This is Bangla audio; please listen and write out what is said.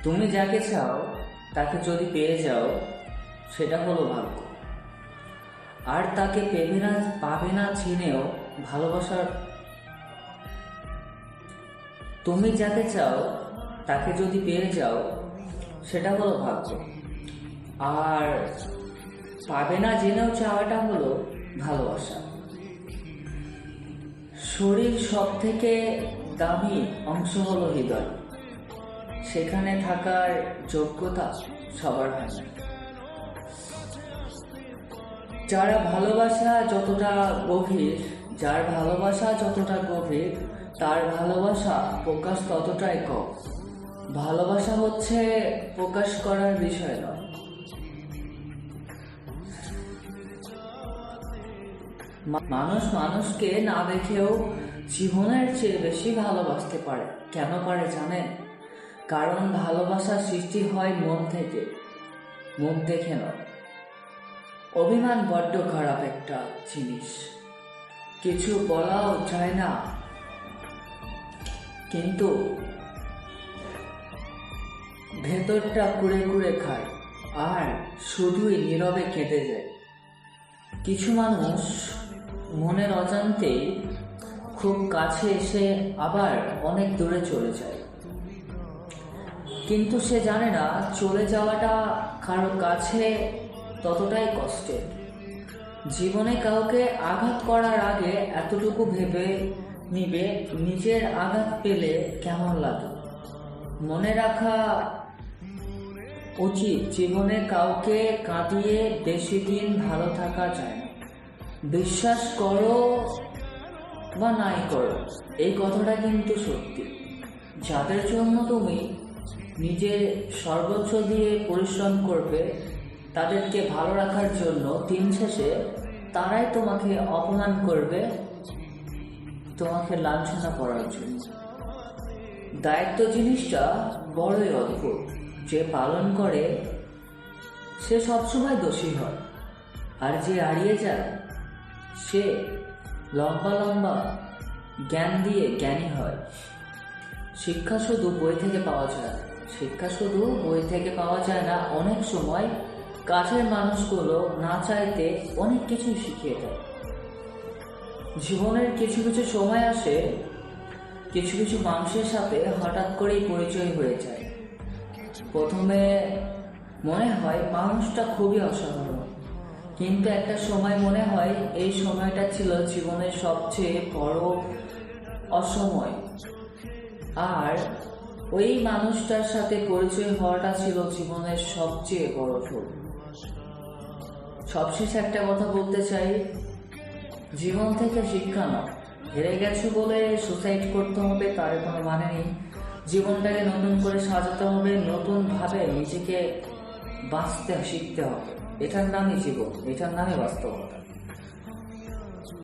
তুমি যাকে চাও তাকে যদি পেয়ে যাও সেটা হলো ভাগ্য। আর তাকে পাবে না চিনেও ভালোবাসার। তুমি যাকে চাও তাকে যদি পেয়ে যাও সেটা হলো ভাগ্য। আর পাবে না জেনেও চাওয়াটা হলো ভালোবাসা। শরীর সব থেকে দামি অংশ হলো হৃদয়। সেখানে থাকার যোগ্যতা সবার হয় না। যার ভালোবাসা যতটা গভীর তার ভালোবাসা প্রকাশ ততটাই কম। ভালোবাসা হচ্ছে প্রকাশ করার বিষয় নয়। মানুষ মানুষকে না দেখেও জীবনের চেয়ে বেশি ভালোবাসতে পারে। কেন পারে জানেন? কারণ ভালোবাসা সৃষ্টি হয় মন থেকে, মুখ দেখে নয়। অভিমান বড্ড খারাপ একটা জিনিস। কিছু বলাও যায় না, কিন্তু ভেতরটা কুড়ে কুড়ে খায় আর শুধুই নীরবে কেঁদে যায়। কিছু মানুষ মনের অজান্তেই খুব কাছে এসে আবার অনেক দূরে চলে যায়, কিন্তু সে জানে না চলে যাওয়াটা কারো কাছে ততটাই কষ্টের। জীবনে কাউকে আঘাত করার আগে এতটুকু ভেবে নিবে নিজের আঘাত পেলে কেমন লাগে। মনে রাখা উচিত জীবনে কাউকে কাঁদিয়ে বেশি দিন ভালো থাকা যায় না। বিশ্বাস করো বা নাই করো, এই কথাটা কিন্তু সত্যি। যাদের জন্য তুমি নিজের সর্বোচ্চ দিয়ে পরিশ্রম করবে, তাদেরকে ভালো রাখার জন্য দিন শেষে তারাই তোমাকে অপমান করবে, তোমাকে লাঞ্ছনা করার জন্য। দায়িত্ব জিনিসটা বড়ই অদ্ভুত। যে পালন করে সে সবসময় দোষী হয়, আর যে হারিয়ে যায় সে লম্বা লম্বা জ্ঞান দিয়ে জ্ঞানী হয়। শিক্ষা শুধু বই থেকে পাওয়া যায় না। অনেক সময় কাছের মানুষগুলো না চাইতে অনেক কিছু শিখিয়ে দেয়। জীবনের কিছু কিছু সময় আসে, কিছু কিছু মানুষের সাথে হঠাৎ করেই পরিচয় হয়ে যায়। প্রথমে মনে হয় মানুষটা খুবই অসাধারণ, কিন্তু একটা সময় মনে হয় এই সময়টা ছিল জীবনের সবচেয়ে বড় অসময়। আর ওই মানুষটার সাথে পরিচয় হওয়াটা ছিল জীবনের সবচেয়ে বড় ভুল। সবশেষে একটা কথা বলতে চাই, জীবন থেকে শিক্ষা নাও। হেরে গেছো বলে সুসাইড করতে হবে তার কোনো মানে নেই। জীবনটাকে নতুন করে সাজাতে হবে, নতুন ভাবে নিজেকে বাঁচতে শিখতে হবে। এটার নামই জীবন, এটার নামই বাস্তবতা।